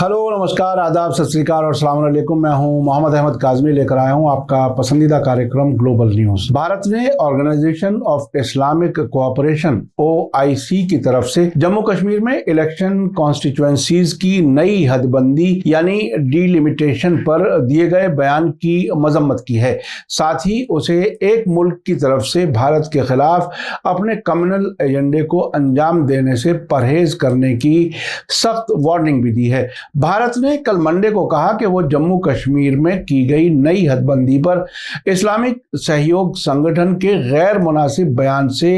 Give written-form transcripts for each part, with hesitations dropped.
Hello, नमस्कार, आदाब, सत श्री अकाल और अस्सलाम वालेकुम। मैं हूं मोहम्मद अहमद काज़मी, लेकर आया हूं आपका पसंदीदा कार्यक्रम ग्लोबल न्यूज। भारत ने Organisation of Islamic Cooperation OIC की तरफ से जम्मू कश्मीर में इलेक्शन कॉन्स्टिट्यूएंसीज की नई हदबंदी यानी डिलिमिटेशन पर दिए गए बयान की मजम्मत की है। साथ ही उसे एक मुल्क की तरफ से भारत के खिलाफ अपने कम्युनल एजेंडे को अंजाम देने से परहेज करने की सख्त वार्निंग भी दी है। भारत ने कल मंडे को कहा कि वो जम्मू कश्मीर में की गई नई हदबंदी पर इस्लामिक सहयोग संगठन के गैर मुनासिब बयान से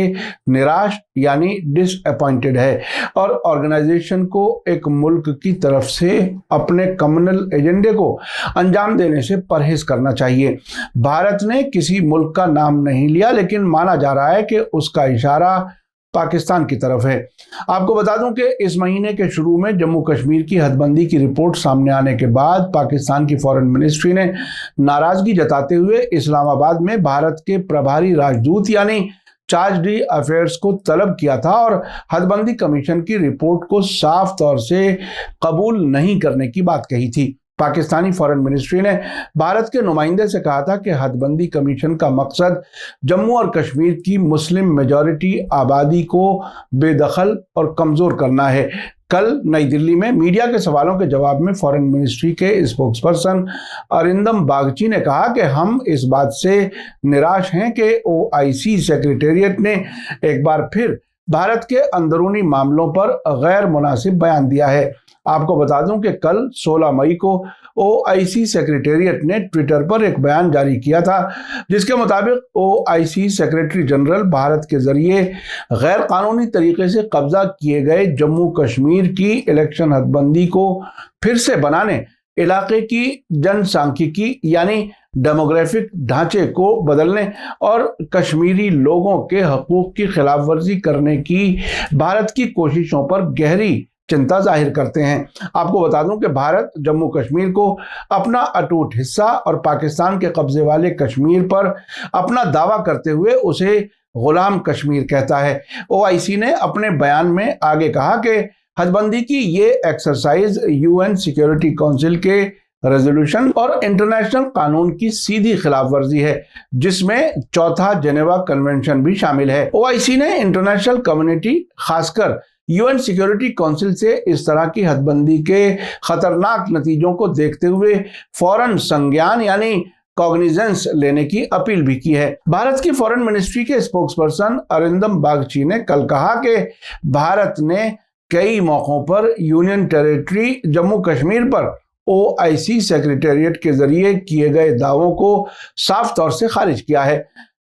निराश यानी डिसअपॉइंटेड है और ऑर्गेनाइजेशन को एक मुल्क की तरफ से अपने कम्युनल एजेंडे को अंजाम देने से परहेज करना चाहिए। भारत ने किसी मुल्क का नाम नहीं लिया, लेकिन माना जा रहा है कि उसका इशारा पाकिस्तान की तरफ है। आपको बता दूं कि इस महीने के शुरू में जम्मू कश्मीर की हदबंदी की रिपोर्ट सामने आने के बाद पाकिस्तान की फॉरेन मिनिस्ट्री ने नाराजगी जताते हुए इस्लामाबाद में भारत के प्रभारी राजदूत यानी चार्ज डी अफेयर्स को तलब किया था और हदबंदी कमीशन की रिपोर्ट को साफ तौर से कबूल नहीं करने की बात कही थी। पाकिस्तानी फॉरेन मिनिस्ट्री ने भारत के नुमाइंदे से कहा था कि हदबंदी कमीशन का मकसद जम्मू और कश्मीर की मुस्लिम मेजॉरिटी आबादी को बेदखल और कमज़ोर करना है। कल नई दिल्ली में मीडिया के सवालों के जवाब में फॉरेन मिनिस्ट्री के स्पोक्सपर्सन अरिंदम बागची ने कहा कि हम इस बात से निराश हैं कि OIC सेक्रेटेरिएट ने एक बार फिर भारत के अंदरूनी मामलों पर गैर मुनासिब बयान दिया है। आपको बता दूं कि कल 16 मई को OIC सेक्रेटेरिएट ने ट्विटर पर एक बयान जारी किया था, जिसके मुताबिक OIC सेक्रेटरी जनरल भारत के जरिए गैर कानूनी तरीके से कब्जा किए गए जम्मू कश्मीर की इलेक्शन हदबंदी को फिर से बनाने, इलाके की जनसांख्यिकी यानी डेमोग्राफिक ढांचे को बदलने और कश्मीरी लोगों के हकूक की खिलाफ वर्जी करने की भारत की कोशिशों पर गहरी चिंता जाहिर करते हैं। आपको बता दूं कि भारत जम्मू कश्मीर को अपना अटूट हिस्सा और पाकिस्तान के कब्जे वाले कश्मीर पर अपना दावा करते हुए उसे गुलाम कश्मीर कहता है। OIC ने अपने बयान में आगे कहा कि हदबंदी की ये एक्सरसाइज UN सिक्योरिटी काउंसिल के रेजोल्यूशन और इंटरनेशनल कानून की सीधी खिलाफ वर्जी है, जिसमें चौथा जेनेवा कन्वेंशन भी शामिल है। OIC ने इंटरनेशनल कम्युनिटी, खासकर UN सिक्योरिटी काउंसिल से इस तरह की हदबंदी के खतरनाक नतीजों को देखते हुए फौरन संज्ञान यानी कॉग्निजेंस लेने की अपील भी की है। भारत की फॉरेन मिनिस्ट्री के स्पोक्सपर्सन अरिंदम बागची ने कल कहा कि भारत ने कई मौकों पर यूनियन टेरिटरी जम्मू कश्मीर पर OIC सेक्रेटेरिएट के जरिए किए गए दावों को साफ तौर से खारिज किया है।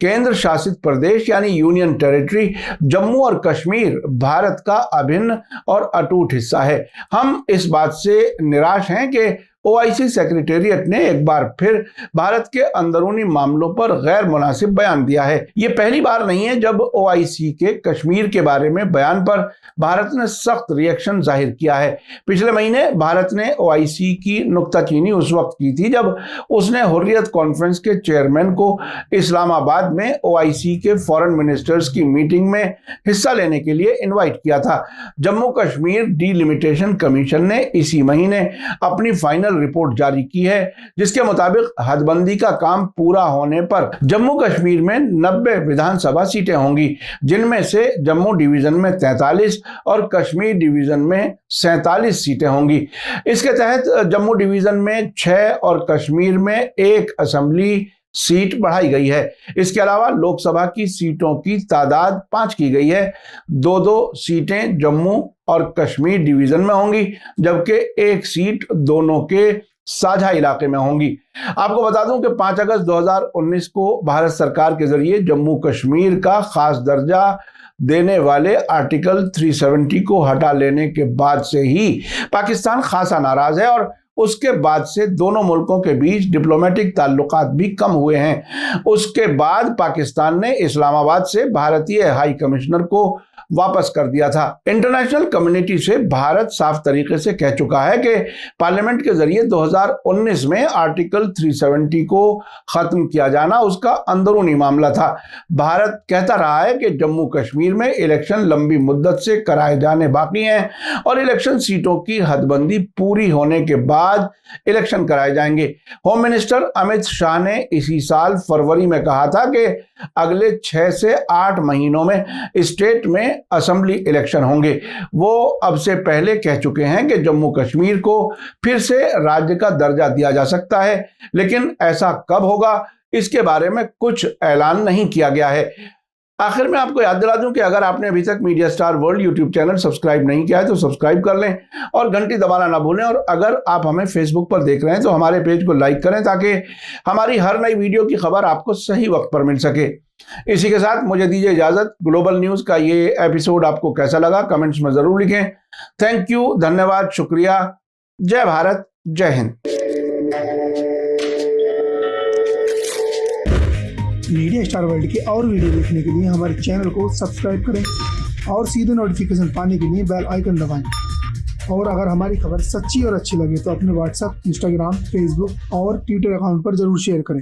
केंद्र शासित प्रदेश यानी यूनियन टेरिटरी जम्मू और कश्मीर भारत का अभिन्न और अटूट हिस्सा है। हम इस बात से निराश हैं कि OIC सेक्रेटेरिएट ने एक बार फिर भारत के अंदरूनी मामलों पर गैर मुनासिब बयान दिया है। ये पहली बार नहीं है जब OIC के कश्मीर के बारे में बयान पर भारत ने सख्त रिएक्शन जाहिर किया है। पिछले महीने भारत ने OIC की नुक्ताचीनी उस वक्त की थी जब उसने हुर्रियत कॉन्फ्रेंस के चेयरमैन को इस्लामाबाद में OIC के फॉरेन मिनिस्टर्स की मीटिंग में हिस्सा लेने के लिए इन्वाइट किया था। जम्मू कश्मीर डिलिमिटेशन कमीशन ने इसी महीने अपनी फाइनल रिपोर्ट जारी की है, जिसके मुताबिक हदबंदी का काम पूरा होने पर जम्मू कश्मीर में 90 विधानसभा सीटें होंगी, जिनमें से जम्मू डिवीजन में 43 और कश्मीर डिवीजन में 47 सीटें होंगी। इसके तहत जम्मू डिवीजन में 6 और कश्मीर में 1 असेंबली सीट बढ़ाई गई है। इसके अलावा लोकसभा की सीटों की तादाद 5 की गई है। 2-2 सीटें जम्मू और कश्मीर डिवीजन में होंगी, जबकि 1 सीट दोनों के साझा इलाके में होंगी। आपको बता दूं कि 5 अगस्त 2019 को भारत सरकार के जरिए जम्मू कश्मीर का खास दर्जा देने वाले आर्टिकल 370 को हटा लेने के बाद से ही पाकिस्तान खासा नाराज है और उसके बाद से दोनों मुल्कों के बीच डिप्लोमेटिक ताल्लुकात भी कम हुए हैं। उसके बाद पाकिस्तान ने इस्लामाबाद से भारतीय हाई कमिश्नर को वापस कर दिया था। इंटरनेशनल कम्युनिटी से भारत साफ तरीके से कह चुका है कि पार्लियामेंट के जरिए 2019 में आर्टिकल 370 को खत्म किया जाना उसका अंदरूनी मामला था। भारत कहता रहा है कि जम्मू कश्मीर में इलेक्शन लंबी मुद्दत से कराए जाने बाकी हैं और इलेक्शन सीटों की हदबंदी पूरी होने के बाद इलेक्शन कराए जाएंगे। होम मिनिस्टर अमित शाह ने इसी साल फरवरी में कहा था कि अगले 6 से 8 महीनों में स्टेट में असेंबली इलेक्शन होंगे। वो अब से पहले कह चुके हैं कि जम्मू कश्मीर को फिर से राज्य का दर्जा दिया जा सकता है, लेकिन ऐसा कब होगा इसके बारे में कुछ ऐलान नहीं किया गया है। आखिर में आपको याद दिला दूं कि अगर आपने अभी तक media star world YouTube channel subscribe नहीं किया है तो सब्सक्राइब कर लें और घंटी दबाना ना भूलें। और अगर आप हमें फेसबुक पर देख रहे हैं तो हमारे पेज को लाइक करें ताकि हमारी हर नई वीडियो की खबर आपको सही वक्त पर मिल सके। इसी के साथ मुझे दीजिए इजाजत। ग्लोबल न्यूज का ये एपिसोड आपको कैसा लगा कमेंट्स में जरूर लिखें। थैंक यू, धन्यवाद, शुक्रिया। जय भारत, जय हिंद। मीडिया स्टार वर्ल्ड के और वीडियो देखने के लिए हमारे चैनल को सब्सक्राइब करें और सीधे नोटिफिकेशन पाने के लिए बेल आइकन दबाएं। और अगर हमारी खबर सच्ची और अच्छी लगे तो अपने व्हाट्सएप, इंस्टाग्राम, फेसबुक और ट्विटर अकाउंट पर जरूर शेयर करें।